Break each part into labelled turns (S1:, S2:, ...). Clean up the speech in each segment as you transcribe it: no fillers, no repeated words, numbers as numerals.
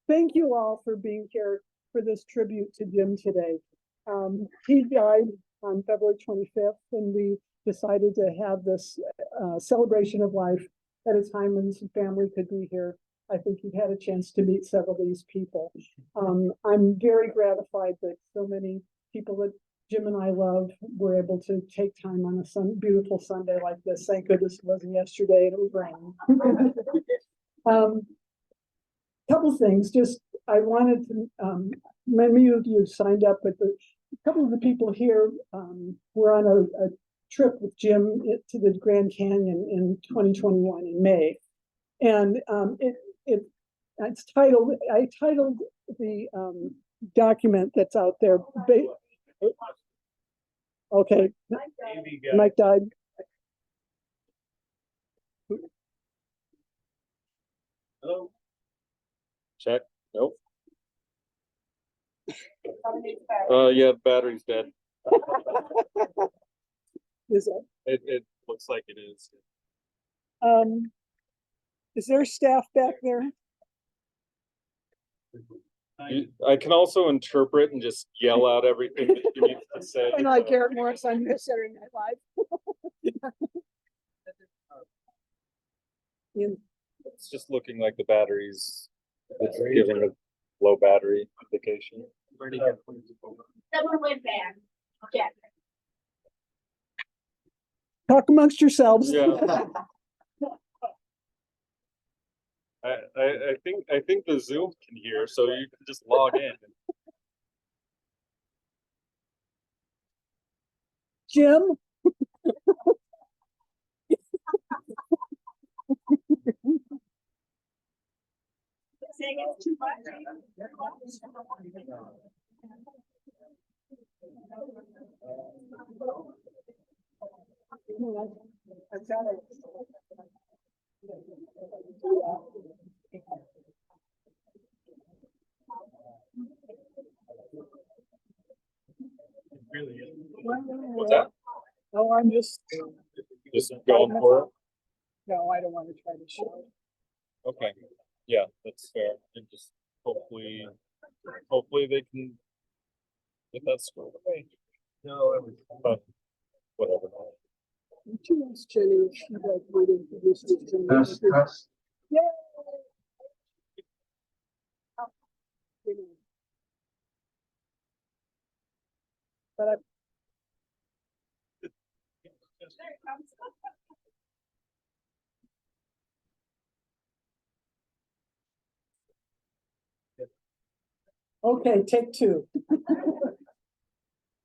S1: thank you all for being here for this tribute to Jim today. He died on February 25th, and we decided to have this celebration of life at a time when his family could be here. I think you've had a chance to meet several of these people. I'm very gratified that so many people that Jim and I love were able to take time on a beautiful Sunday like this. Thank goodness it wasn't yesterday and it was raining. Couple things, just I wanted to, many of you signed up, but a couple of the people here were on a trip with Jim to the Grand Canyon in 2021 in May. And it's titled, I titled the document that's out there. Okay, Mike died.
S2: Hello. Check. Nope. Yeah, the battery's dead.
S1: Is it?
S2: It looks like it is.
S1: Is there staff back there?
S2: I can also interpret and just yell out everything that you need to say.
S1: And like Garrett Morris on Saturday Night Live.
S2: It's just looking like the battery's giving a low battery indication.
S3: Someone went back. Yeah.
S1: Talk amongst yourselves.
S2: Yeah. I think the Zoom can hear, so you can just log in.
S1: Jim?
S3: Saying it's too much.
S2: What's that?
S1: Oh, I'm just
S2: going for it.
S1: No, I don't want to try to show it.
S2: Okay. Yeah, that's fair. And just hopefully they can get that squared away. No, but whatever.
S1: Too much Jenny. She's like waiting for this to yeah. But I okay, take two.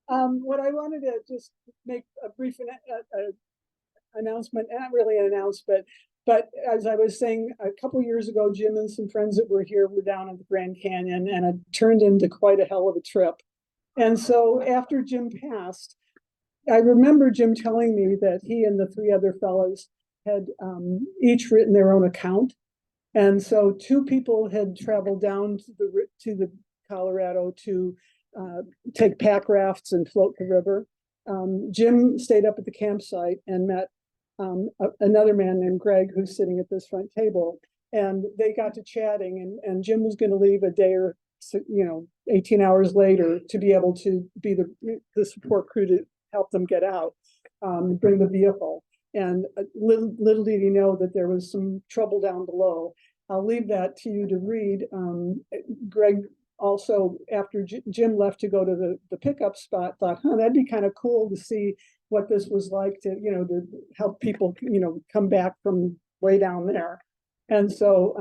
S1: What I wanted to just make a brief announcement, not really an announcement, but as I was saying, a couple years ago, Jim and some friends that were here were down at the Grand Canyon, and it turned into quite a hell of a trip. And so after Jim passed, I remember Jim telling me that he and the three other fellows had each written their own account. And so two people had traveled down to the Colorado to take pack rafts and float the river. Jim stayed up at the campsite and met another man named Greg, who's sitting at this front table. And they got to chatting, and Jim was going to leave a day or 18 hours later to be able to be the support crew to help them get out, bring the vehicle. And little did he know that there was some trouble down below. I'll leave that to you to read. Greg also, after Jim left to go to the pickup spot, thought, that'd be kind of cool to see what this was like to help people, come back from way down there. And so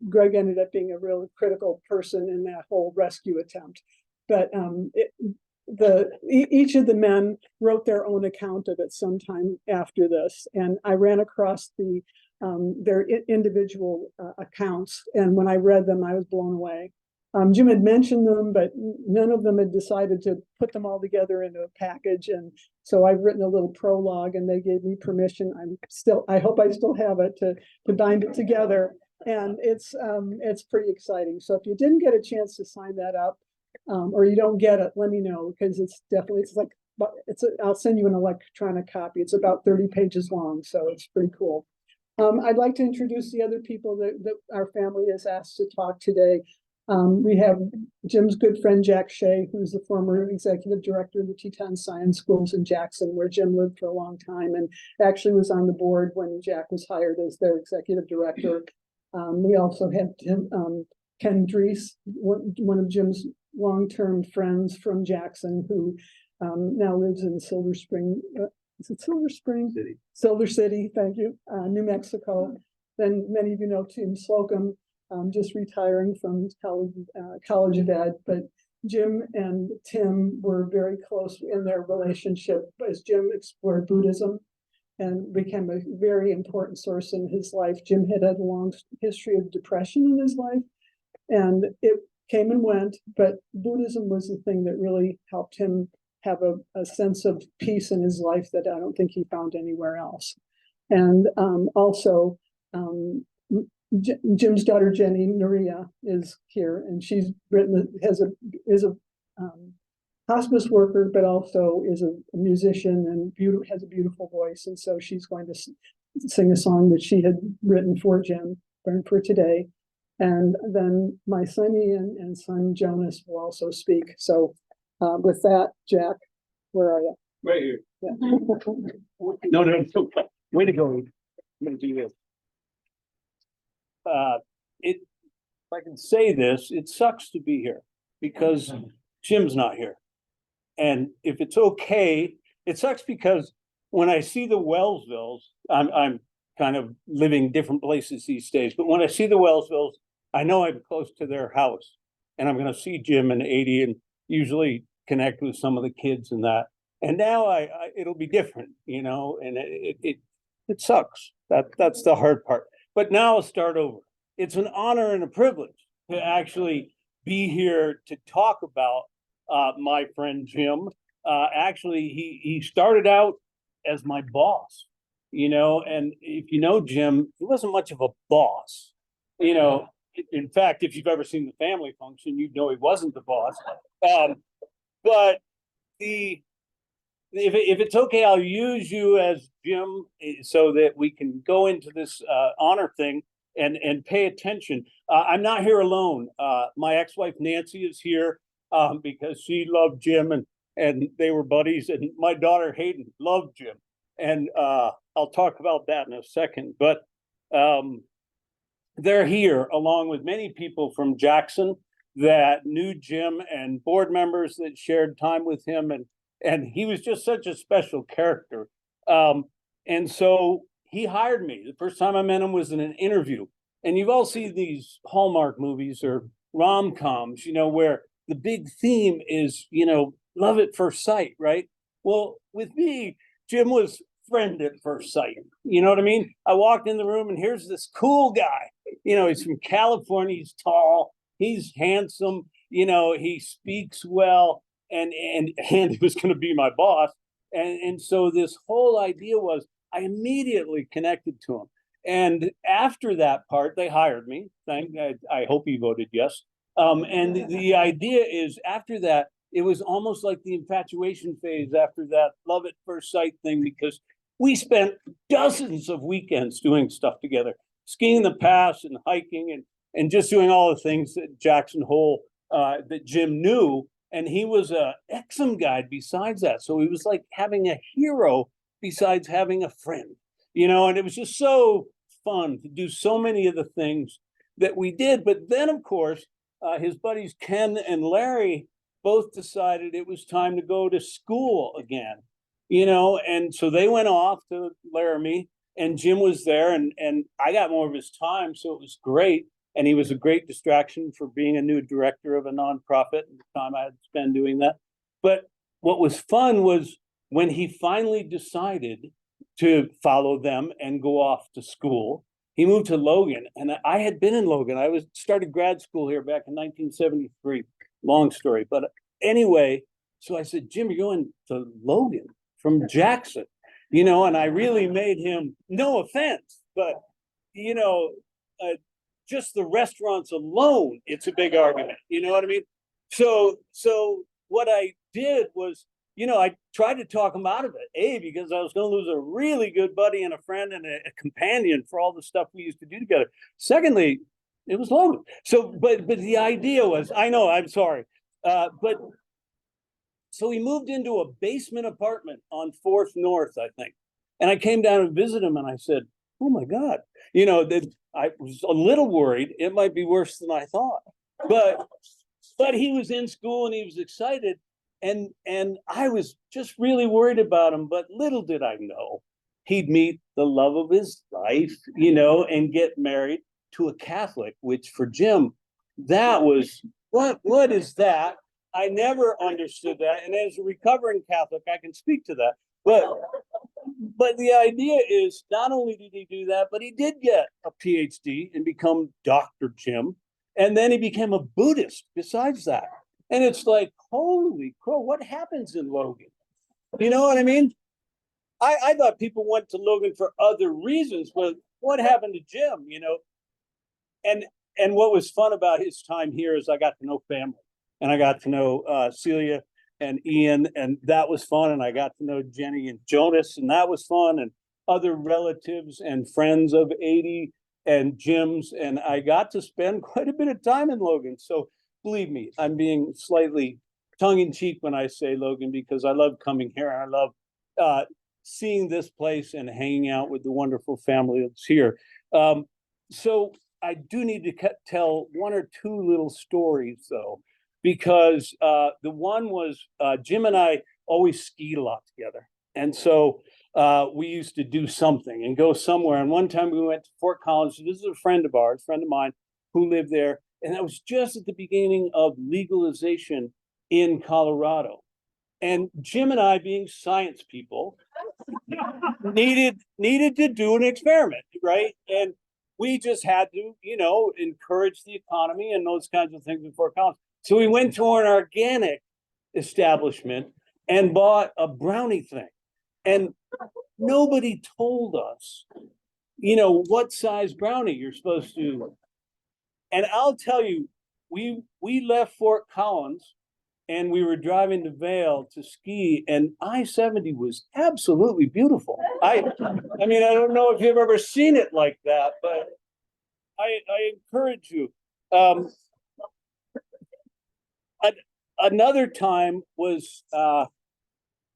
S1: Greg ended up being a real critical person in that whole rescue attempt. But each of the men wrote their own account of it sometime after this. And I ran across their individual accounts. And when I read them, I was blown away. Jim had mentioned them, but none of them had decided to put them all together into a package. And so I've written a little prologue, and they gave me permission. I hope I still have it to bind it together. And it's pretty exciting. So if you didn't get a chance to sign that up, or you don't get it, let me know, because I'll send you an electronic copy. It's about 30 pages long, so it's pretty cool. I'd like to introduce the other people that our family has asked to talk today. We have Jim's good friend, Jack Shea, who's the former executive director of the Teton Science Schools in Jackson, where Jim lived for a long time and actually was on the board when Jack was hired as their executive director. We also have Ken Drees, one of Jim's long-term friends from Jackson, who now lives in Silver Spring. Is it Silver Spring?
S4: City.
S1: Silver City, thank you, New Mexico. Then many of you know Tim Slocum, just retiring from College of Ed, but Jim and Tim were very close in their relationship as Jim explored Buddhism and became a very important source in his life. Jim had a long history of depression in his life, and it came and went, but Buddhism was the thing that really helped him have a sense of peace in his life that I don't think he found anywhere else. And also, Jim's daughter Jenny Nuria is here, and she's written is a hospice worker, but also is a musician and has a beautiful voice. And so she's going to sing a song that she had written for Jim for today. And then my son Ian and son Jonas will also speak. So with that, Jack, where are you?
S4: Right here.
S1: Yeah.
S4: No, way to go. I'm gonna do this. If I can say this, it sucks to be here because Jim's not here. And if it's okay, it sucks because when I see the Wellsvilles, I'm kind of living different places these days, but when I see the Wellsvilles, I know I'm close to their house and I'm going to see Jim and 80 and usually connect with some of the kids and that. And now it'll be different, you know, and it sucks. That's the hard part. But now I'll start over. It's an honor and a privilege to actually be here to talk about my friend Jim. Actually, he started out as my boss, you know, and if you know Jim, he wasn't much of a boss, you know. In fact, if you've ever seen the family function, you'd know he wasn't the boss. But if it's okay, I'll use you as Jim so that we can go into this honor thing and pay attention. I'm not here alone. My ex-wife Nancy is here because she loved Jim and they were buddies. And my daughter Hayden loved Jim. And I'll talk about that in a second. But they're here along with many people from Jackson that knew Jim and board members that shared time with him. And he was just such a special character. And so he hired me. The first time I met him was in an interview. And you've all seen these Hallmark movies or rom-coms, you know, where the big theme is, you know, love at first sight, right? Well, with me, Jim was friend at first sight. You know what I mean? I walked in the room and here's this cool guy. You know, he's from California, he's tall, he's handsome, you know, he speaks well, and he was going to be my boss. And so this whole idea was I immediately connected to him. And after that part, they hired me. I hope he voted yes. And the idea is after that, it was almost like the infatuation phase after that love at first sight thing, because we spent dozens of weekends doing stuff together, skiing the pass and hiking and just doing all the things that Jackson Hole that Jim knew. And he was a Exum guide besides that. So he was like having a hero besides having a friend, you know, and it was just so fun to do so many of the things that we did. But then, of course, his buddies Ken and Larry both decided it was time to go to school again, you know, and so they went off to Laramie and Jim was there and I got more of his time. So it was great. And he was a great distraction for being a new director of a nonprofit and the time I had to spend doing that. But what was fun was when he finally decided to follow them and go off to school, he moved to Logan. And I had been in Logan. I started grad school here back in 1973. Long story. But anyway, so I said, Jim, you're going to Logan from Jackson, you know, and I really made him, no offense, but, you know, just the restaurants alone, it's a big argument. You know what I mean? So what I did was, I tried to talk him out of it. Because I was going to lose a really good buddy and a friend and a companion for all the stuff we used to do together. Secondly, it was Logan. So, but the idea was, I know, I'm sorry, but so we moved into a basement apartment on 4th North, I think. And I came down and visited him and I said, oh my God, that I was a little worried. It might be worse than I thought. But he was in school and he was excited. And I was just really worried about him. But little did I know he'd meet the love of his life, and get married to a Catholic, which for Jim, that was what is that? I never understood that. And as a recovering Catholic, I can speak to that. But the idea is not only did he do that, but he did get a PhD and become Dr. Jim. And then he became a Buddhist besides that. And it's like, holy crow, what happens in Logan? You know what I mean? I thought people went to Logan for other reasons, but what happened to Jim, And what was fun about his time here is I got to know family. And I got to know Celia and Ian, and that was fun. And I got to know Jenny and Jonas, and that was fun. And other relatives and friends of 80 and Jim's. And I got to spend quite a bit of time in Logan. So believe me, I'm being slightly tongue-in-cheek when I say Logan, because I love coming here and I love seeing this place and hanging out with the wonderful family that's here. So I do need to tell one or two little stories, though, because the one was Jim and I always skied a lot together. And so we used to do something and go somewhere. And one time we went to Fort Collins. This is a friend of mine who lived there. And that was just at the beginning of legalization in Colorado. And Jim and I, being science people, needed to do an experiment, right? And we just had to, encourage the economy and those kinds of things in Fort Collins. So we went to an organic establishment and bought a brownie thing. And nobody told us, what size brownie you're supposed to. And I'll tell you, we left Fort Collins and we were driving to Vail to ski, and I-70 was absolutely beautiful. I mean, I don't know if you've ever seen it like that, but I encourage you. Another time was, and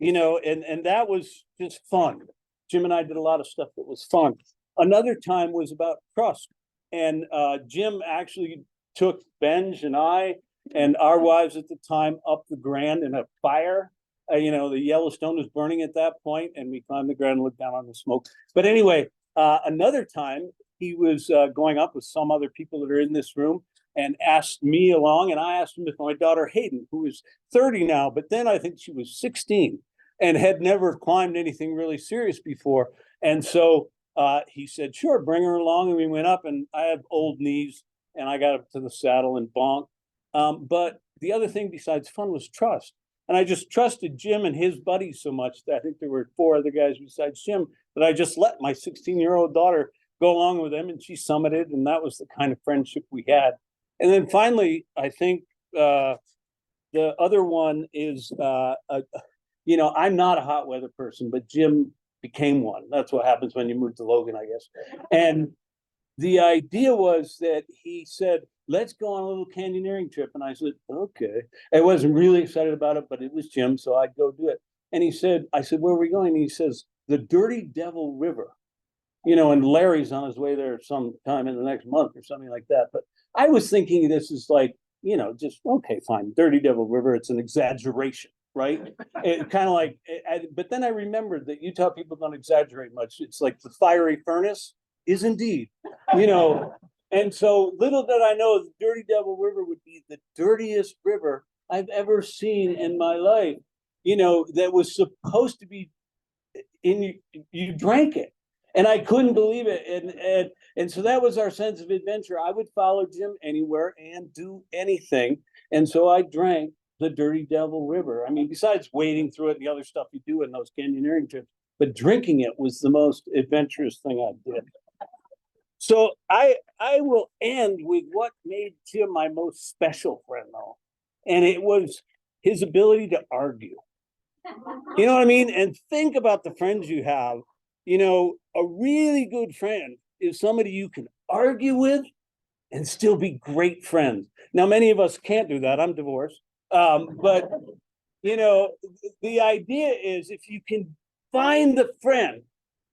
S4: that was just fun. Jim and I did a lot of stuff that was fun. Another time was about trust. And Jim actually took Benj and I and our wives at the time up the Grand in a fire. The Yellowstone was burning at that point, and we climbed the Grand and looked down on the smoke. But anyway, another time he was going up with some other people that are in this room and asked me along, and I asked him if my daughter Hayden, who is 30 now, but then I think she was 16 and had never climbed anything really serious before. And so he said, sure, bring her along. And we went up, and I have old knees, and I got up to the saddle and bonked. But the other thing besides fun was trust. And I just trusted Jim and his buddies so much that I think there were 4 other guys besides Jim that I just let my 16-year-old daughter go along with them, and she summited, and that was the kind of friendship we had. And then finally, I think the other one is, I'm not a hot weather person, but Jim became one. That's what happens when you move to Logan, I guess. And the idea was that he said, let's go on a little canyoneering trip. And I said, okay. I wasn't really excited about it, but it was Jim, so I'd go do it. And I said, where are we going? And he says, the Dirty Devil River. And Larry's on his way there sometime in the next month or something like that. But I was thinking this is like, just, okay, fine. Dirty Devil River, it's an exaggeration, right? It kind of like, but then I remembered that Utah people don't exaggerate much. It's like the fiery furnace is indeed, And so little did I know the Dirty Devil River would be the dirtiest river I've ever seen in my life, that was supposed to be you drank it. And I couldn't believe it. And so that was our sense of adventure. I would follow Jim anywhere and do anything. And so I drank the Dirty Devil River. I mean, besides wading through it and the other stuff you do in those canyoneering trips, but drinking it was the most adventurous thing I did. So I will end with what made Jim my most special friend, though. And it was his ability to argue. You know what I mean? And think about the friends you have. You know, a really good friend is somebody you can argue with and still be great friends. Now, many of us can't do that. I'm divorced. But, you know, the idea is if you can find the friend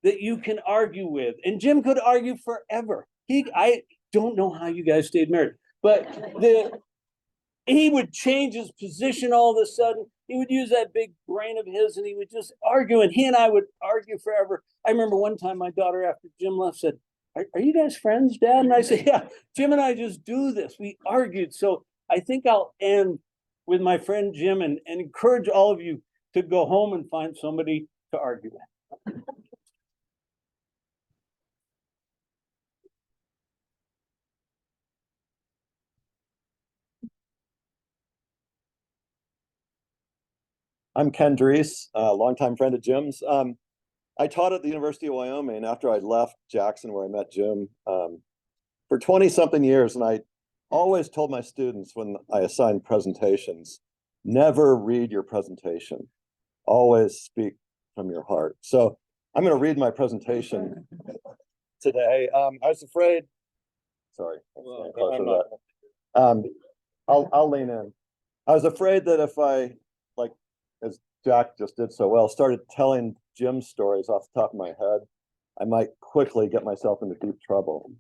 S4: that you can argue with, and Jim could argue forever. I don't know how you guys stayed married, but he would change his position all of a sudden. He would use that big brain of his and he would just argue, and he and I would argue forever. I remember one time my daughter, after Jim left, said, are you guys friends, Dad? And I said, yeah, Jim and I just do this. We argued. So I think I'll end with my friend Jim and encourage all of you to go home and find somebody to argue with.
S5: I'm Ken Drees, a longtime friend of Jim's. I taught at the University of Wyoming after I left Jackson, where I met Jim, for 20 something years. And I always told my students when I assigned presentations, never read your presentation, always speak from your heart. So I'm going to read my presentation today. I was afraid, sorry, I'll lean in. I was afraid that if I, like, as Jack just did so well, started telling Jim stories off the top of my head, I might quickly get myself into deep trouble.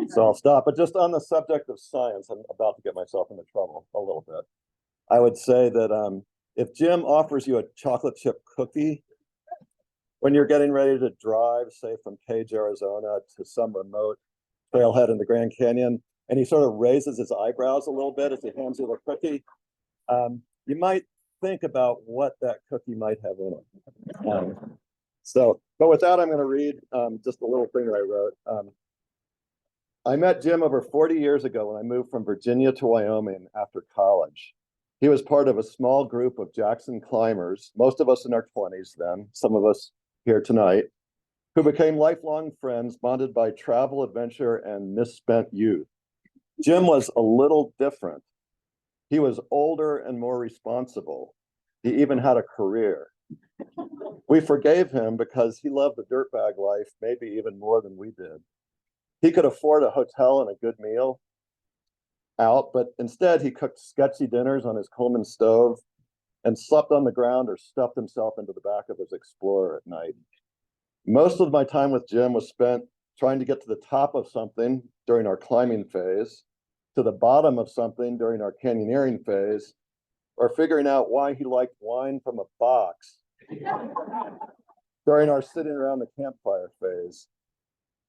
S5: So I'll stop. But just on the subject of science, I'm about to get myself into trouble a little bit. I would say that if Jim offers you a chocolate chip cookie when you're getting ready to drive, say from Page, Arizona to some remote trailhead in the Grand Canyon, and he sort of raises his eyebrows a little bit as he hands you the cookie, you might think about what that cookie might have in it. But with that, I'm going to read just a little thing that I wrote. I met Jim over 40 years ago when I moved from Virginia to Wyoming after college. He was part of a small group of Jackson climbers, most of us in our 20s then, some of us here tonight, who became lifelong friends bonded by travel, adventure, and misspent youth. Jim was a little different. He was older and more responsible. He even had a career. We forgave him because he loved the dirtbag life, maybe even more than we did. He could afford a hotel and a good meal out, but instead he cooked sketchy dinners on his Coleman stove and slept on the ground or stuffed himself into the back of his Explorer at night. Most of my time with Jim was spent trying to get to the top of something during our climbing phase, to the bottom of something during our canyoneering phase, or figuring out why he liked wine from a box during our sitting around the campfire phase.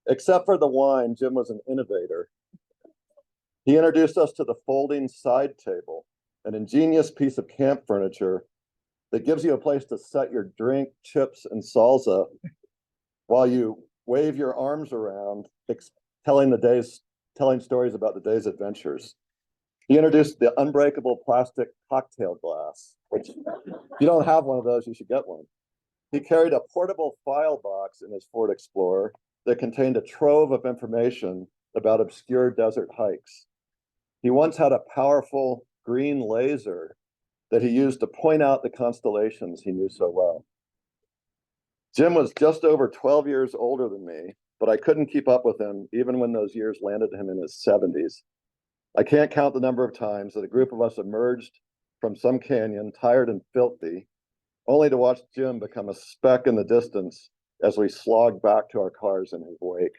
S5: Except for the wine, Jim was an innovator. He introduced us to the folding side table, an ingenious piece of camp furniture that gives you a place to set your drink, chips, and salsa while you wave your arms around, telling stories about the day's adventures. He introduced the unbreakable plastic cocktail glass, which if you don't have one of those, you should get one. He carried a portable file box in his Ford Explorer that contained a trove of information about obscure desert hikes. He once had a powerful green laser that he used to point out the constellations he knew so well. Jim was just over 12 years older than me, but I couldn't keep up with him even when those years landed him in his 70s. I can't count the number of times that a group of us emerged from some canyon, tired and filthy, only to watch Jim become a speck in the distance as we slogged back to our cars in his wake.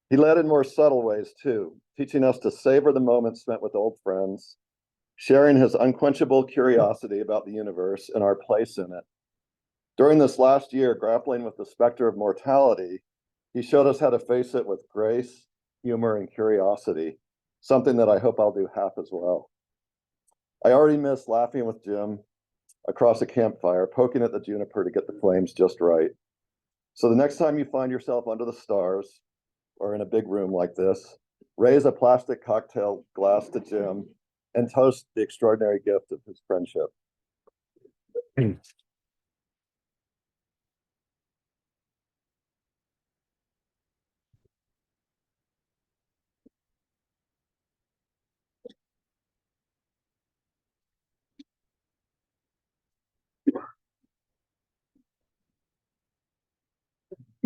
S5: He led in more subtle ways too, teaching us to savor the moments spent with old friends, sharing his unquenchable curiosity about the universe and our place in it. During this last year, grappling with the specter of mortality, he showed us how to face it with grace, humor, and curiosity, something that I hope I'll do half as well. I already miss laughing with Jim across a campfire, poking at the juniper to get the flames just right. So the next time you find yourself under the stars or in a big room like this, raise a plastic cocktail glass to Jim and toast the extraordinary gift of his friendship.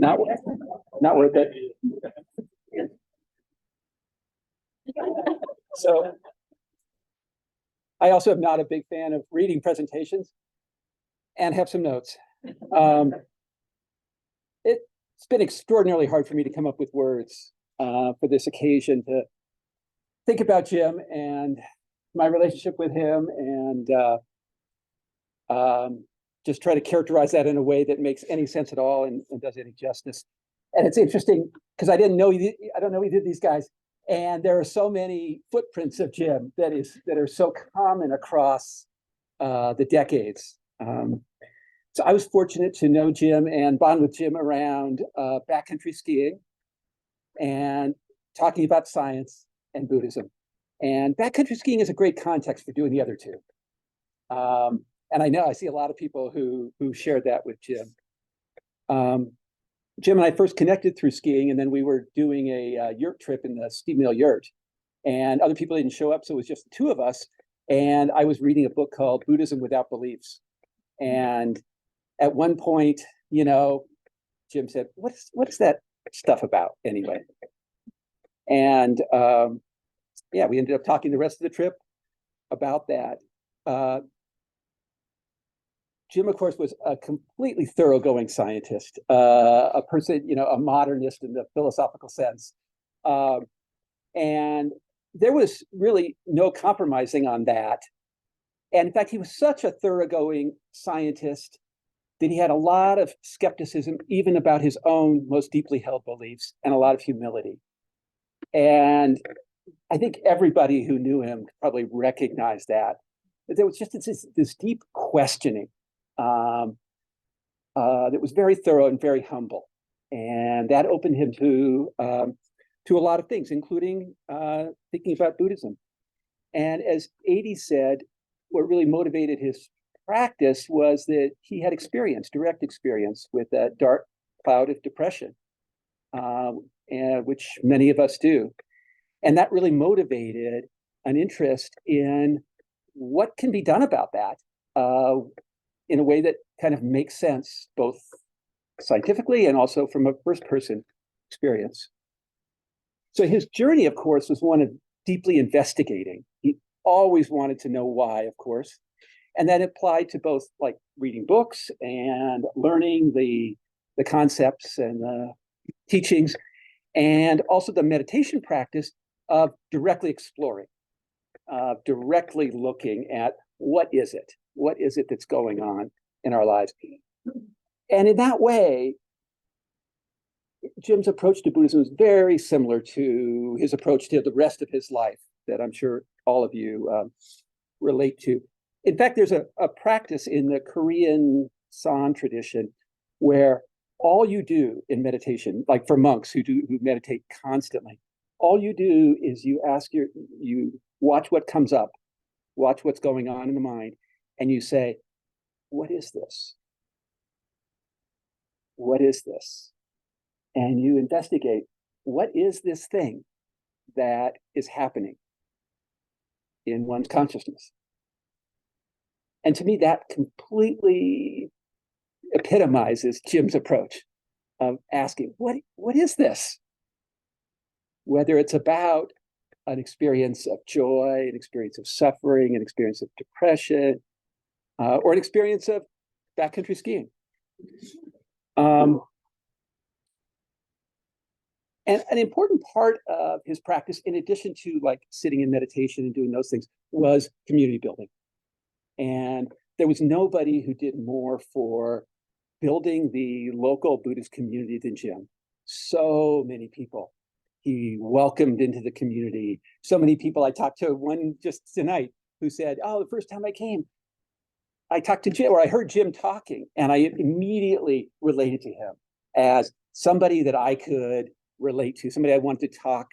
S6: Not, not worth it. So I also am not a big fan of reading presentations and have some notes. It's been extraordinarily hard for me to come up with words for this occasion to think about Jim and my relationship with him and just try to characterize that in a way that makes any sense at all and does any justice. And it's interesting because I don't know either of these guys. And there are so many footprints of Jim that are so common across the decades. So I was fortunate to know Jim and bond with Jim around backcountry skiing and talking about science and Buddhism. And backcountry skiing is a great context for doing the other two. And I know I see a lot of people who shared that with Jim. Jim and I first connected through skiing, and then we were doing a yurt trip in the Steve Mill yurt. And other people didn't show up, so it was just the two of us. And I was reading a book called Buddhism Without Beliefs. And at one point, Jim said, what's that stuff about anyway? And yeah, we ended up talking the rest of the trip about that. Jim, of course, was a completely thoroughgoing scientist, a person, a modernist in the philosophical sense. And there was really no compromising on that. And in fact, he was such a thoroughgoing scientist that he had a lot of skepticism, even about his own most deeply held beliefs, and a lot of humility. And I think everybody who knew him probably recognized that there was just this deep questioning that was very thorough and very humble. And that opened him to a lot of things, including thinking about Buddhism. And as Adi said, what really motivated his practice was that he had direct experience with that dark cloud of depression, and which many of us do. And that really motivated an interest in what can be done about that in a way that kind of makes sense, both scientifically and also from a first-person experience. So his journey, of course, was one of deeply investigating. He always wanted to know why, of course. And that applied to both like reading books and learning the concepts and the teachings, and also the meditation practice of directly exploring, directly looking at what is it that's going on in our lives. And in that way, Jim's approach to Buddhism is very similar to his approach to the rest of his life that I'm sure all of you relate to. In fact, there's a practice in the Korean San tradition where all you do in meditation, like for monks who meditate constantly, all you do is you watch what comes up, watch what's going on in the mind, and you say, what is this? What is this? And you investigate, what is this thing that is happening in one's consciousness? And to me, that completely epitomizes Jim's approach of asking, what is this? Whether it's about an experience of joy, an experience of suffering, an experience of depression, or an experience of backcountry skiing. And an important part of his practice, in addition to like sitting in meditation and doing those things, was community building. And there was nobody who did more for building the local Buddhist community than Jim. So many people he welcomed into the community. So many people. I talked to one just tonight who said, oh, the first time I came, I talked to Jim, or I heard Jim talking, and I immediately related to him as somebody that I could relate to, somebody I wanted to talk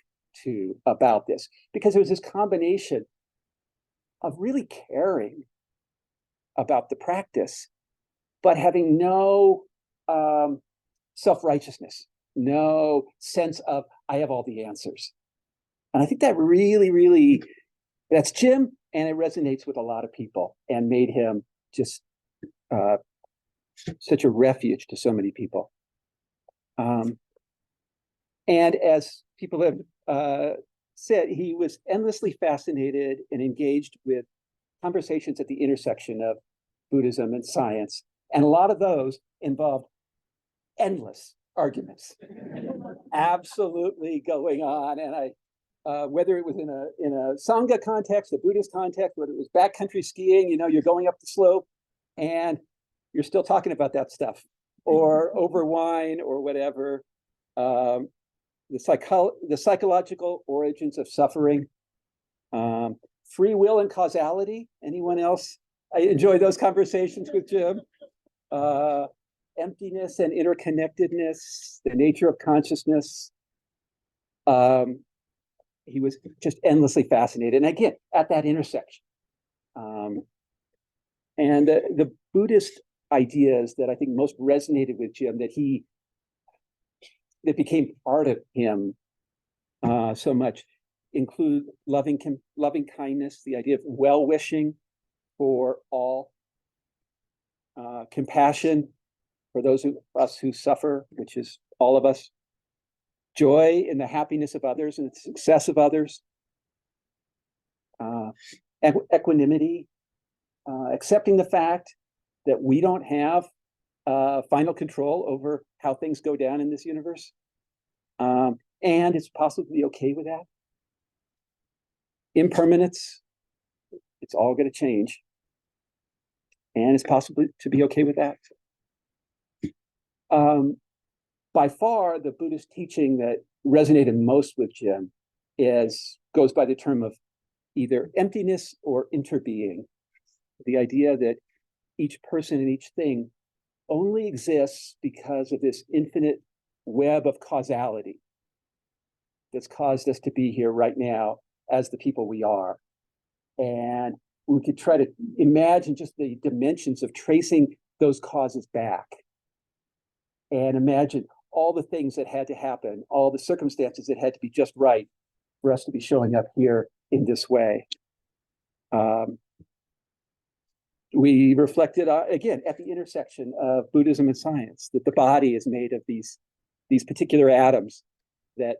S6: to about this, because it was this combination of really caring about the practice, but having no self-righteousness, no sense of, I have all the answers. And I think that really, that's Jim, and it resonates with a lot of people and made him just such a refuge to so many people. And as people have said, he was endlessly fascinated and engaged with conversations at the intersection of Buddhism and science. And a lot of those involved endless arguments, absolutely going on. And whether it was in a Sangha context, a Buddhist context, whether it was backcountry skiing, you're going up the slope and you're still talking about that stuff, or over wine or whatever. The psychological origins of suffering, free will and causality. Anyone else? I enjoy those conversations with Jim. Emptiness and interconnectedness, the nature of consciousness. He was just endlessly fascinated. And again, at that intersection. And the Buddhist ideas that I think most resonated with Jim, that became part of him so much, include loving kindness, the idea of well-wishing for all, compassion for those of us who suffer, which is all of us, joy in the happiness of others and the success of others, equanimity, accepting the fact that we don't have final control over how things go down in this universe. And it's possible to be okay with that. Impermanence, it's all going to change. And it's possible to be okay with that. By far, the Buddhist teaching that resonated most with Jim goes by the term of either emptiness or interbeing. The idea that each person and each thing only exists because of this infinite web of causality that's caused us to be here right now as the people we are. And we could try to imagine just the dimensions of tracing those causes back and imagine all the things that had to happen, all the circumstances that had to be just right for us to be showing up here in this way. We reflected, again, at the intersection of Buddhism and science, that the body is made of these particular atoms, that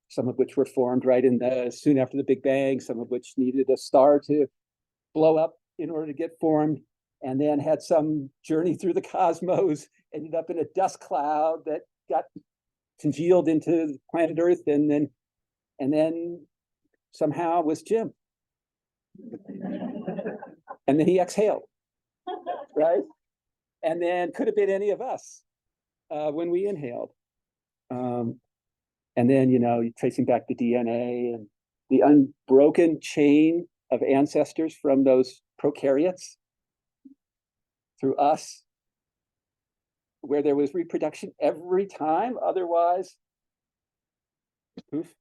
S6: some of which were formed soon after the Big Bang, some of which needed a star to blow up in order to get formed, and then had some journey through the cosmos, ended up in a dust cloud that got congealed into planet Earth, and then somehow was Jim. And then he exhaled, right? And then could have been any of us when we inhaled. And then, tracing back the DNA and the unbroken chain of ancestors from those prokaryotes through us, where there was reproduction every time, otherwise, poof.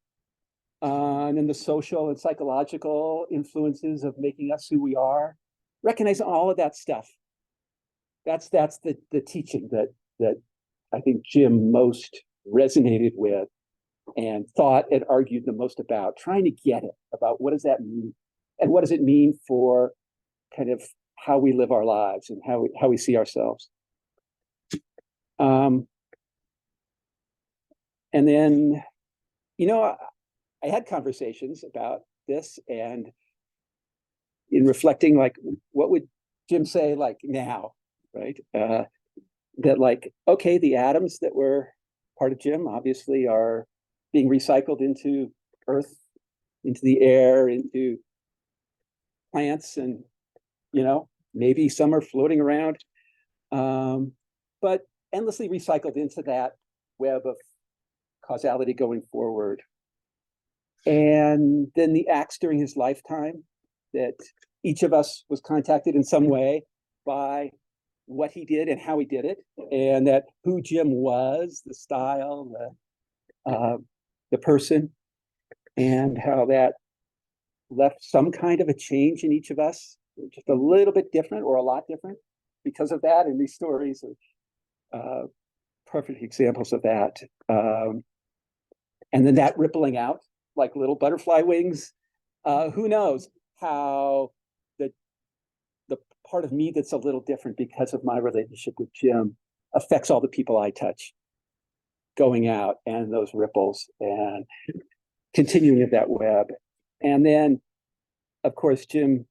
S6: And then the social and psychological influences of making us who we are. Recognizing all of that stuff. That's the teaching that I think Jim most resonated with and thought and argued the most about, trying to get it about what does that mean and what does it mean for kind of how we live our lives and how we see ourselves. And then, I had conversations about this, and in reflecting, like, what would Jim say, like, now, right? That, like, okay, the atoms that were part of Jim obviously are being recycled into earth, into the air, into plants, and, maybe some are floating around, but endlessly recycled into that web of causality going forward. And then the acts during his lifetime, that each of us was contacted in some way by what he did and how he did it, and that who Jim was, the style, the person, and how that left some kind of a change in each of us, just a little bit different or a lot different because of that. And these stories are perfect examples of that. And then that rippling out like little butterfly wings. Who knows how the part of me that's a little different because of my relationship with Jim affects all the people I touch. going out and those ripples and continuing of that web. And then, of course, Jim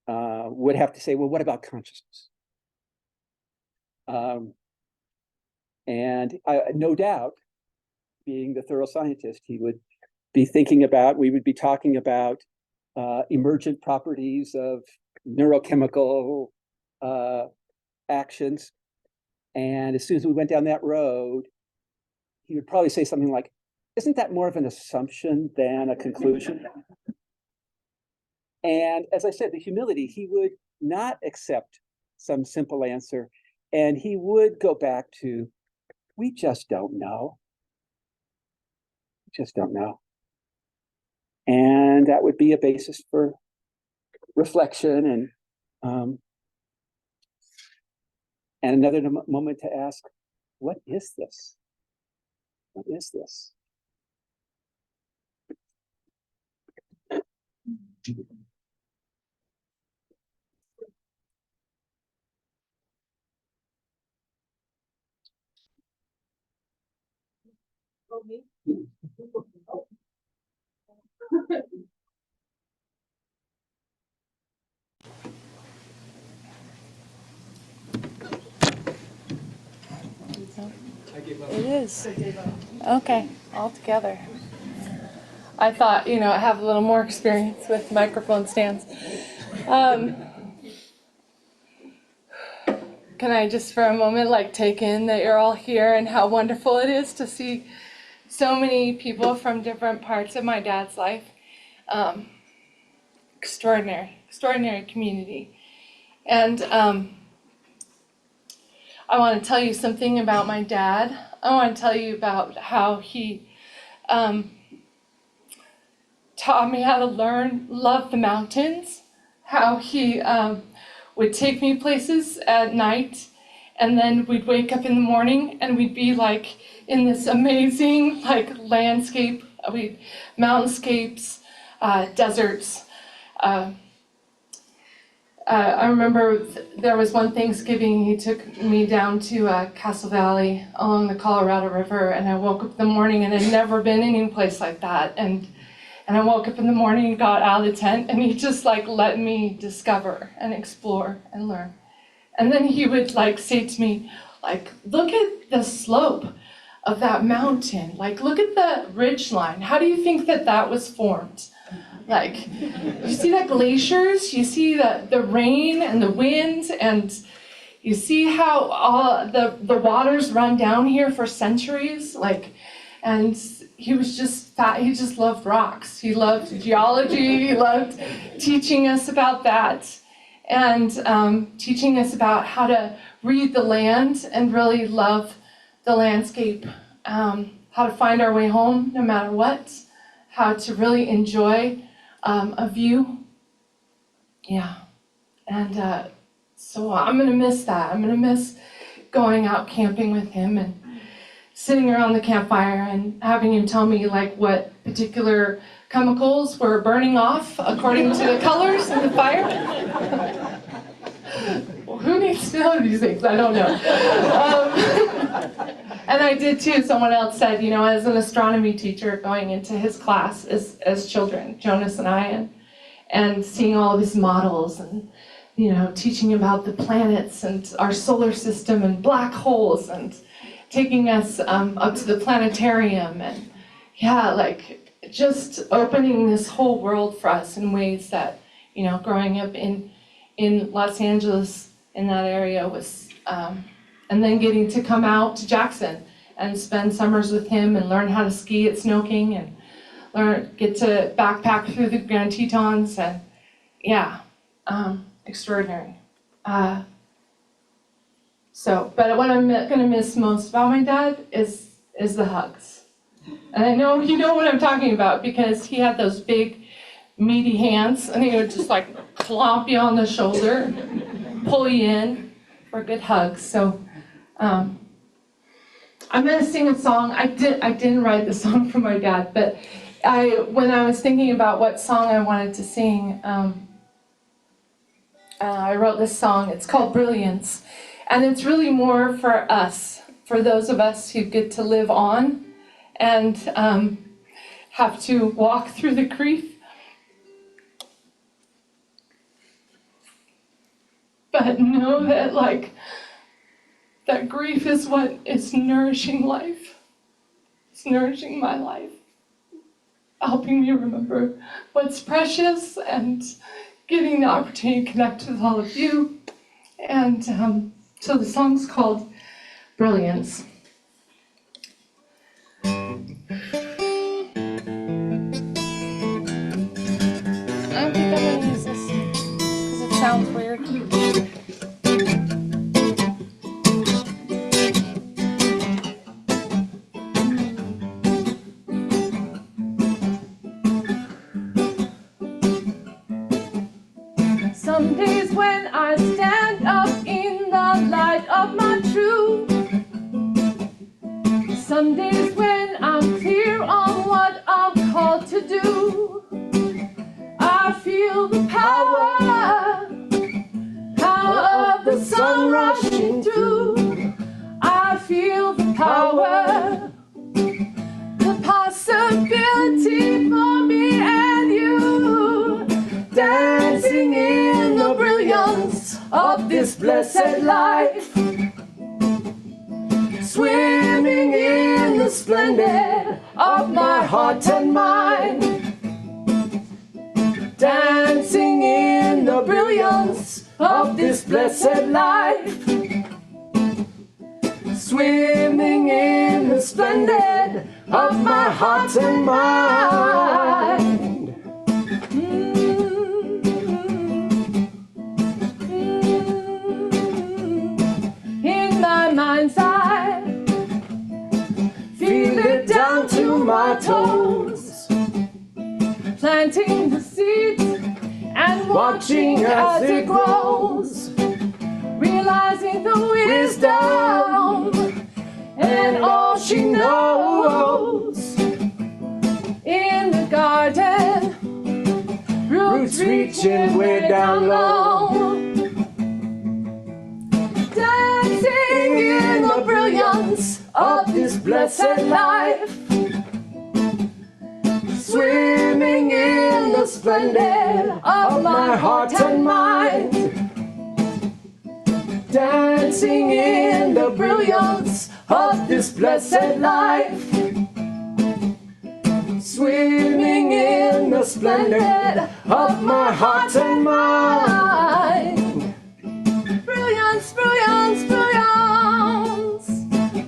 S6: would have to say, well, what about consciousness? And no doubt, being the thorough scientist, he would be thinking about, we would be talking about emergent properties of neurochemical actions. And as soon as we went down that road, he would probably say something like, isn't that more of an assumption than a conclusion? And as I said, the humility, he would not accept some simple answer. And he would go back to, we just don't know. We just don't know. And that would be a basis for reflection and another moment to ask, what is this? What is this?
S7: It is. Okay, all together. I thought, I have a little more experience with microphone stands. Can I just for a moment take in that you're all here and how wonderful it is to see so many people from different parts of my dad's life. Extraordinary community. And I want to tell you something about my dad. I want to tell you about how he taught me how to love the mountains, how he would take me places at night, and then we'd wake up in the morning and we'd be in this amazing landscape, mountainscapes, deserts. I remember there was one Thanksgiving he took me down to Castle Valley along the Colorado River, and I woke up in the morning and had never been any place like that. And I woke up in the morning and got out of the tent, and he just let me discover and explore and learn. And then he would say to me, look at the slope of that mountain. Look at the ridge line. How do you think that was formed? You see the glaciers, you see the rain and the wind, and you see how all the waters run down here for centuries. And he was he just loved rocks. He loved geology, he loved teaching us about that, and teaching us about how to read the land and really love the landscape, how to find our way home no matter what, how to really enjoy a view. Yeah. And so I'm going to miss that. I'm going to miss going out camping with him and sitting around the campfire and having him tell me what particular chemicals were burning off according to the colors in the fire. Well, who needs to know these things? I don't know. And I did too. Someone else said, as an astronomy teacher going into his class as children, Jonas and I, and seeing all of his models and, teaching about the planets and our solar system and black holes and taking us up to the planetarium and just opening this whole world for us in ways that, growing up in Los Angeles in that area was, and then getting to come out to Jackson and spend summers with him and learn how to ski at Snow King and get to backpack through the Grand Tetons and extraordinary. But what I'm gonna miss most about my dad is the hugs. And I know you know what I'm talking about because he had those big meaty hands and he would just clomp you on the shoulder, pull you in for a good hug. So I'm gonna sing a song. I didn't write the song for my dad, but when I was thinking about what song I wanted to sing, I wrote this song. It's called Brilliance, and it's really more for us, for those of us who get to live on and have to walk through the grief. But know that that grief is what is nourishing life. It's nourishing my life, helping me remember what's precious and getting the opportunity to connect with all of you. And so the song's called Brilliance. I don't think I'm gonna use this because it sounds weird. Some days when I stand up in the light of my truth, some days when I'm clear on what I'm called to do, I feel the power of the sun rushing through. I feel the power, the possibility for me and you, dancing in the brilliance of this blessed life, swimming in the splendor of my heart and mind, dancing in the brilliance of this blessed life, swimming in the splendor of my heart and mind. In my mind's eye, feel it down to my toes, planting the seeds and watching as it grows, realizing the wisdom and all she knows. In the garden, roots reaching way down low, dancing in the brilliance of this blessed life, swimming in the splendor of my heart and mind, dancing in the brilliance of this blessed life, swimming in the splendor of my heart and mind. Brilliance, brilliance, brilliance,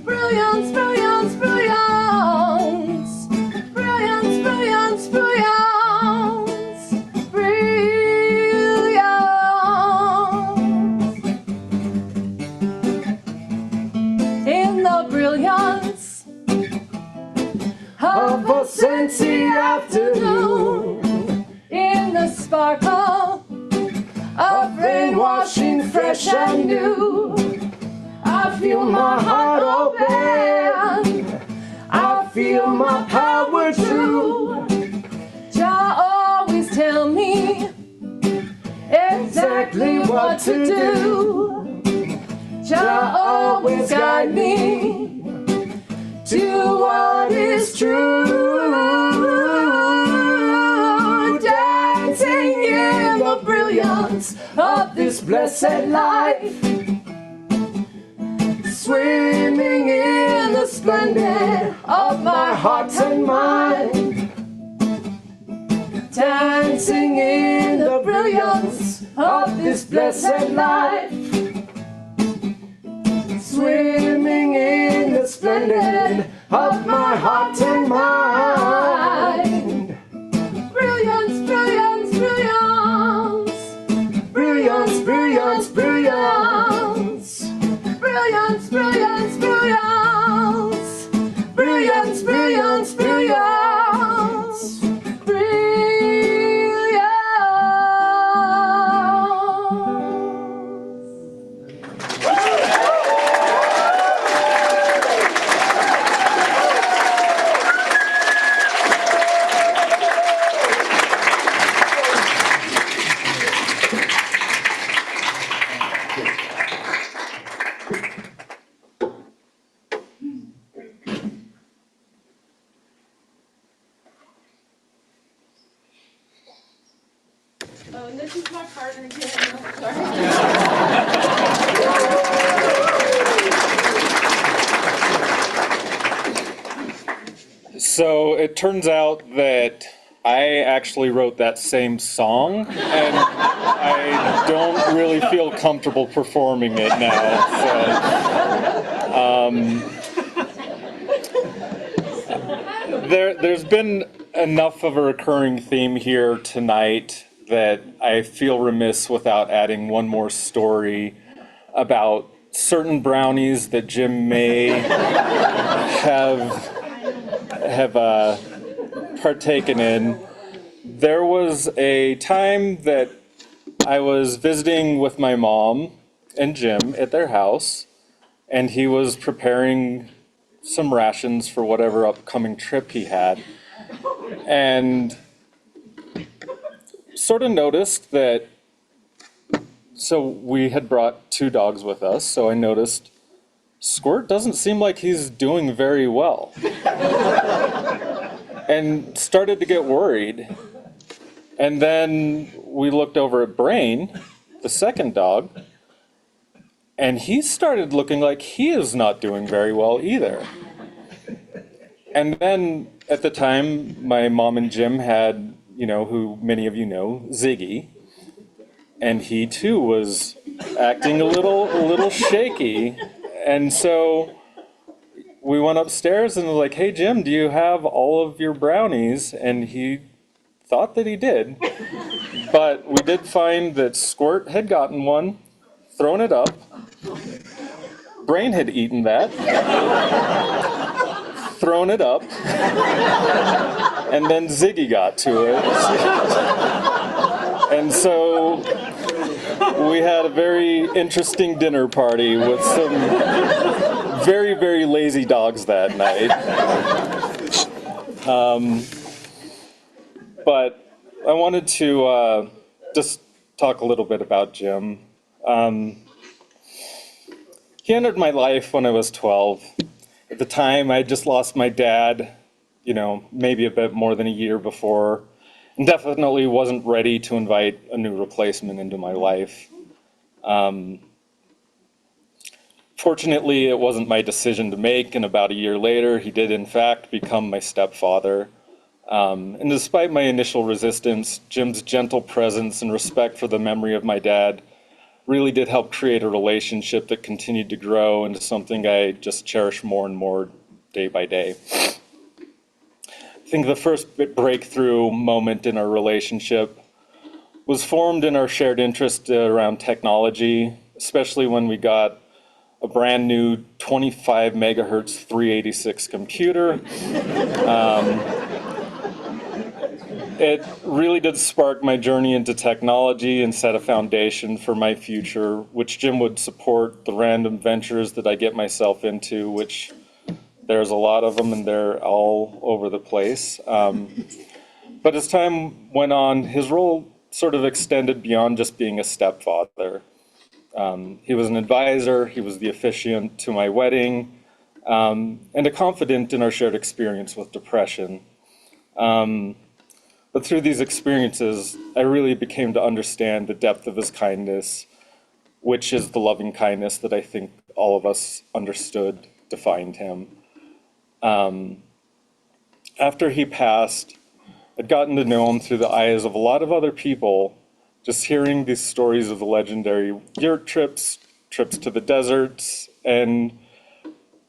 S7: brilliance, brilliance, brilliance, brilliance, brilliance, brilliance, brilliance. In the brilliance of a scenty afternoon, in the sparkle of rain washing fresh and new, I feel my heart open, I feel my power true. Jah always tell me exactly what to do. Jah always guide me to what is true. Dancing in the brilliance of this blessed life, swimming in the splendor of my heart and mind, dancing in the brilliance of this blessed life, swimming in the splendor of my heart and mind. Brilliance, brilliance, brilliance, brilliance, brilliance, brilliance, brilliance, brilliance, brilliance, brilliance, brilliance, brilliance, brilliance. Oh, and this is my partner, Daniel. Sorry.
S2: So it turns out that I actually wrote that same song, and I don't really feel comfortable performing it now. So, there's been enough of a recurring theme here tonight that I feel remiss without adding one more story about certain brownies that Jim may have partaken in. There was a time that I was visiting with my mom and Jim at their house, and he was preparing some rations for whatever upcoming trip he had, and sort of noticed that, so we had brought 2 dogs with us, so I noticed Squirt doesn't seem like he's doing very well. And started to get worried. And then we looked over at Brain, the second dog, and he started looking like he is not doing very well either. And then at the time, my mom and Jim had, who many of you know, Ziggy, and he too was acting a little shaky. And so we went upstairs and was like, "Hey Jim, do you have all of your brownies?" And he thought that he did, but we did find that Squirt had gotten one, thrown it up, Brain had eaten that, thrown it up, and then Ziggy got to it. And so we had a very interesting dinner party with some very, very lazy dogs that night. But I wanted to just talk a little bit about Jim. He entered my life when I was 12. At the time, I had just lost my dad, maybe a bit more than a year before, and definitely wasn't ready to invite a new replacement into my life. Fortunately, it wasn't my decision to make, and about a year later, he did in fact become my stepfather. And despite my initial resistance, Jim's gentle presence and respect for the memory of my dad really did help create a relationship that continued to grow into something I just cherish more and more day by day. I think the first breakthrough moment in our relationship was formed in our shared interest around technology, especially when we got a brand new 25 megahertz 386 computer. It really did spark my journey into technology and set a foundation for my future, which Jim would support the random ventures that I get myself into, which there's a lot of them and they're all over the place. But as time went on, his role sort of extended beyond just being a stepfather. He was an advisor, he was the officiant to my wedding, and a confidant in our shared experience with depression. But through these experiences, I really became to understand the depth of his kindness, which is the loving kindness that I think all of us understood defined him. After he passed, I'd gotten to know him through the eyes of a lot of other people, just hearing these stories of the legendary yurt trips, trips to the deserts, and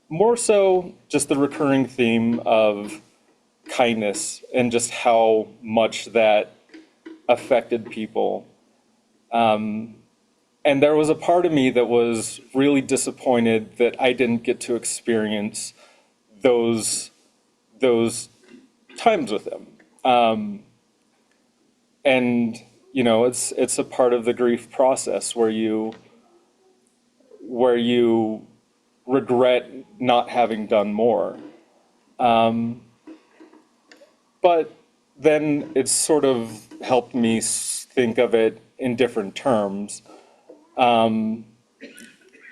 S2: more so just the recurring theme of kindness and just how much that affected people. And there was a part of me that was really disappointed that I didn't get to experience those times with him. And it's a part of the grief process where you regret not having done more. But then it's sort of helped me think of it in different terms. In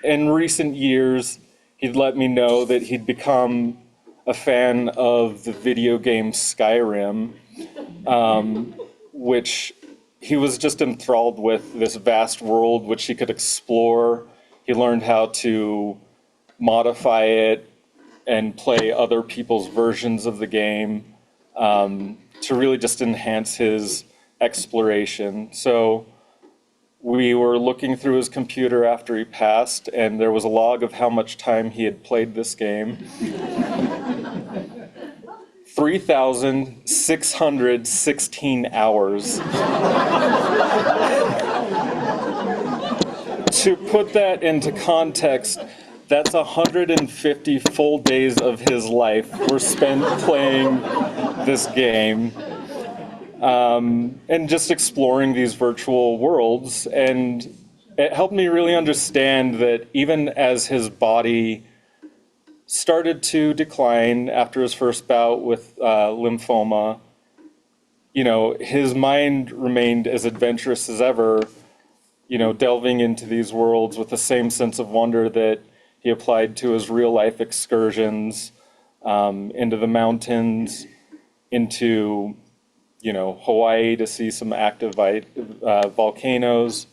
S2: recent years, he'd let me know that he'd become a fan of the video game Skyrim, which he was just enthralled with this vast world which he could explore. He learned how to modify it and play other people's versions of the game to really just enhance his exploration. So we were looking through his computer after he passed, and there was a log of how much time he had played this game. 3,616 hours. To put that into context, that's 150 full days of his life were spent playing this game. And just exploring these virtual worlds. And it helped me really understand that even as his body started to decline after his first bout with lymphoma, you know, his mind remained as adventurous as ever, you know, delving into these worlds with the same sense of wonder that he applied to his real life excursions into the mountains, into, you know, Hawaii to see some active volcanoes,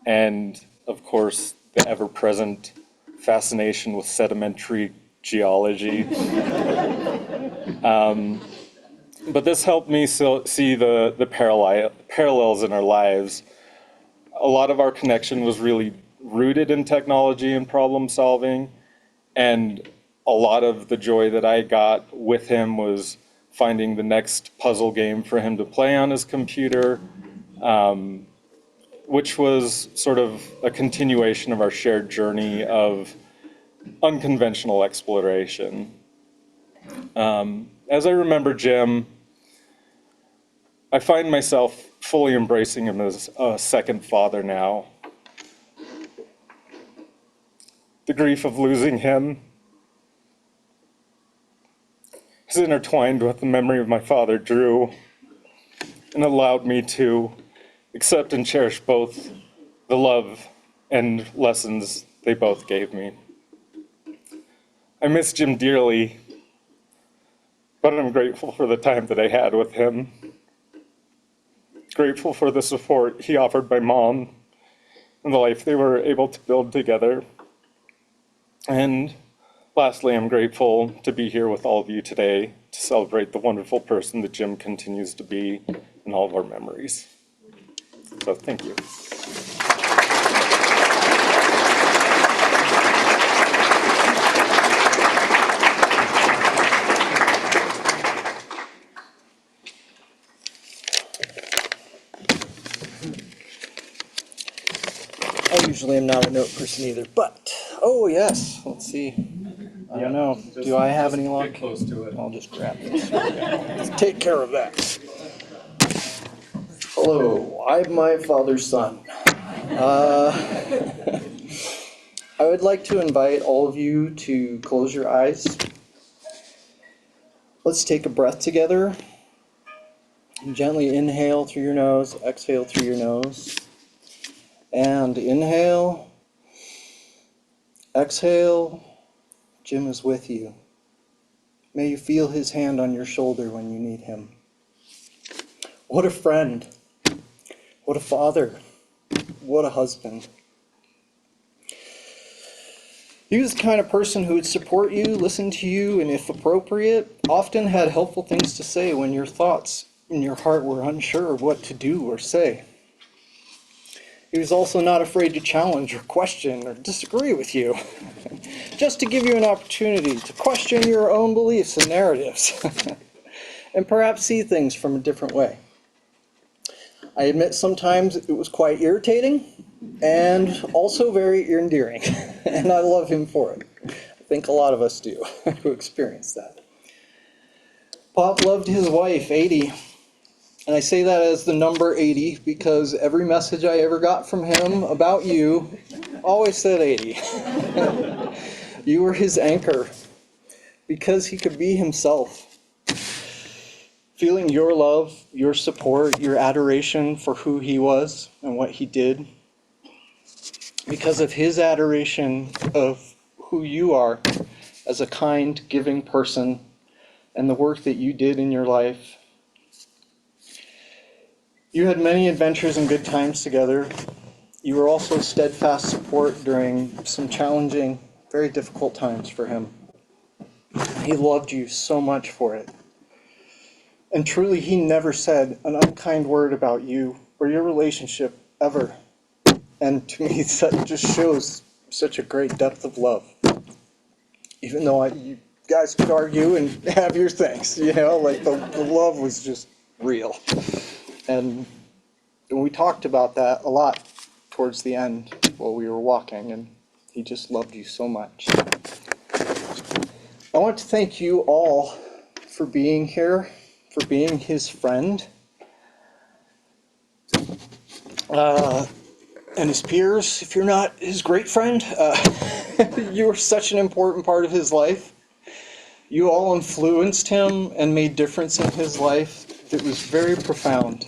S2: and of course the ever-present fascination with sedimentary geology. But this helped me see the parallels in our lives. A lot of our connection was really rooted in technology and problem solving, and a lot of the joy that I got with him was finding the next puzzle game for him to play on his computer, which was sort of a continuation of our shared journey of unconventional exploration. As I remember Jim, I find myself fully embracing him as a second father now. The grief of losing him is intertwined with the memory of my father, Drew, and allowed me to accept and cherish both the love and lessons they both gave me. I miss Jim dearly, but I'm grateful for the time that I had with him. Grateful for the support he offered my mom and the life they were able to build together. And lastly, I'm grateful to be here with all of you today to celebrate the wonderful person that Jim continues to be in all of our memories. So thank you.
S8: I usually am not a note person either, but, oh yes, let's see. I don't know, do I have any luck?
S2: Get close to it.
S8: I'll just grab this. Let's take care of that. Hello, I'm my father's son. I would like to invite all of you to close your eyes. Let's take a breath together. Gently inhale through your nose, exhale through your nose. And inhale, exhale. Jim is with you. May you feel his hand on your shoulder when you need him. What a friend. What a father. What a husband. He was the kind of person who would support you, listen to you, and if appropriate, often had helpful things to say when your thoughts in your heart were unsure of what to do or say. He was also not afraid to challenge or question or disagree with you, just to give you an opportunity to question your own beliefs and narratives, and perhaps see things from a different way. I admit sometimes it was quite irritating, and also very endearing, and I love him for it. I think a lot of us do, who experience that. Pop loved his wife, 80. And I say that as the number 80 because every message I ever got from him about you always said 80. You were his anchor because he could be himself. Feeling your love, your support, your adoration for who he was and what he did. Because of his adoration of who you are as a kind, giving person and the work that you did in your life. You had many adventures and good times together. You were also steadfast support during some challenging, very difficult times for him. He loved you so much for it. And truly, he never said an unkind word about you or your relationship ever. And to me, that just shows such a great depth of love. Even though you guys could argue and have your things, like the love was just real. And we talked about that a lot towards the end while we were walking, and he just loved you so much. I want to thank you all for being here, for being his friend, and his peers. If you're not his great friend, you were such an important part of his life. You all influenced him and made difference in his life that was very profound.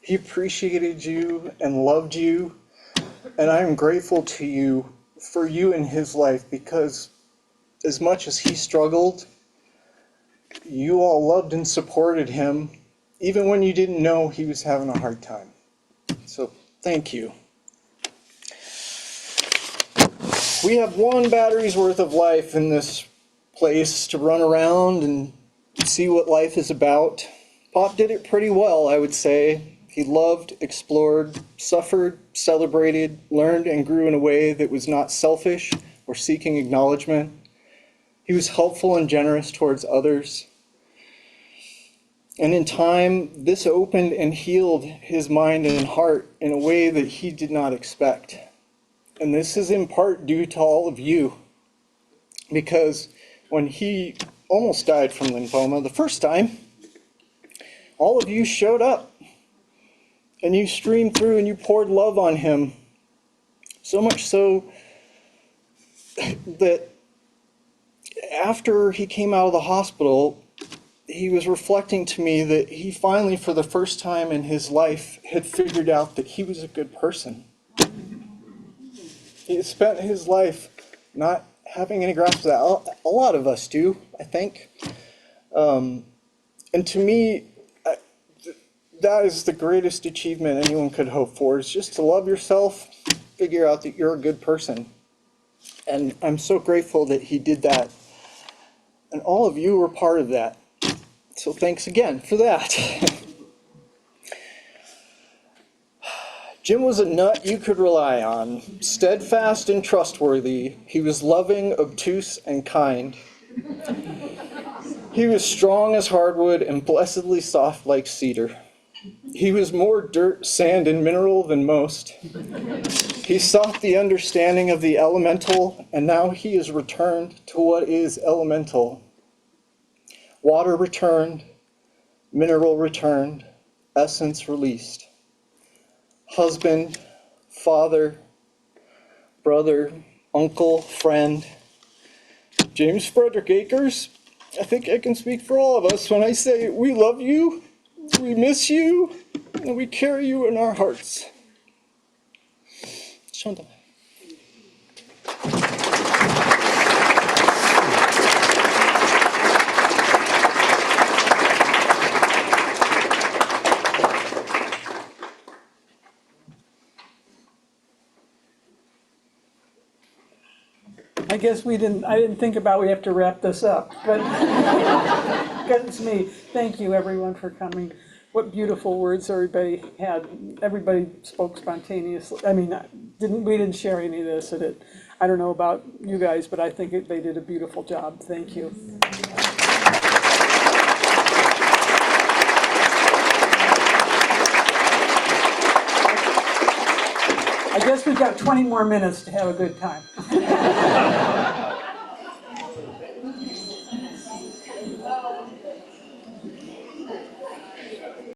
S8: He appreciated you and loved you, and I am grateful to you for you in his life, because as much as he struggled, you all loved and supported him, even when you didn't know he was having a hard time. So thank you. We have one battery's worth of life in this place to run around and see what life is about. Pop did it pretty well, I would say. He loved, explored, suffered, celebrated, learned, and grew in a way that was not selfish or seeking acknowledgement. He was helpful and generous towards others. And in time, this opened and healed his mind and heart in a way that he did not expect. And this is in part due to all of you, because when he almost died from lymphoma the first time, all of you showed up and you streamed through and you poured love on him. So much so that after he came out of the hospital, he was reflecting to me that he finally, for the first time in his life, had figured out that he was a good person. He had spent his life not having any grasp of that. A lot of us do, I think. And to me, that is the greatest achievement anyone could hope for, is just to love yourself, figure out that you're a good person. And I'm so grateful that he did that. And all of you were part of that. So thanks again for that. Jim was a nut you could rely on, steadfast and trustworthy. He was loving, obtuse, and kind. He was strong as hardwood and blessedly soft like cedar. He was more dirt, sand, and mineral than most. He sought the understanding of the elemental, and now he is returned to what is elemental. Water returned, mineral returned, essence released. Husband, father, brother, uncle, friend. James Frederick Akers, I think I can speak for all of us when I say we love you, we miss you, and we carry you in our hearts. Shonda.
S1: I guess I didn't think about we have to wrap this up, but because it's me. Thank you everyone for coming. What beautiful words everybody had. Everybody spoke spontaneously. I mean, we didn't share any of this. I don't know about you guys, but I think they did a beautiful job. Thank you. I guess we've got 20 more minutes to have a good time.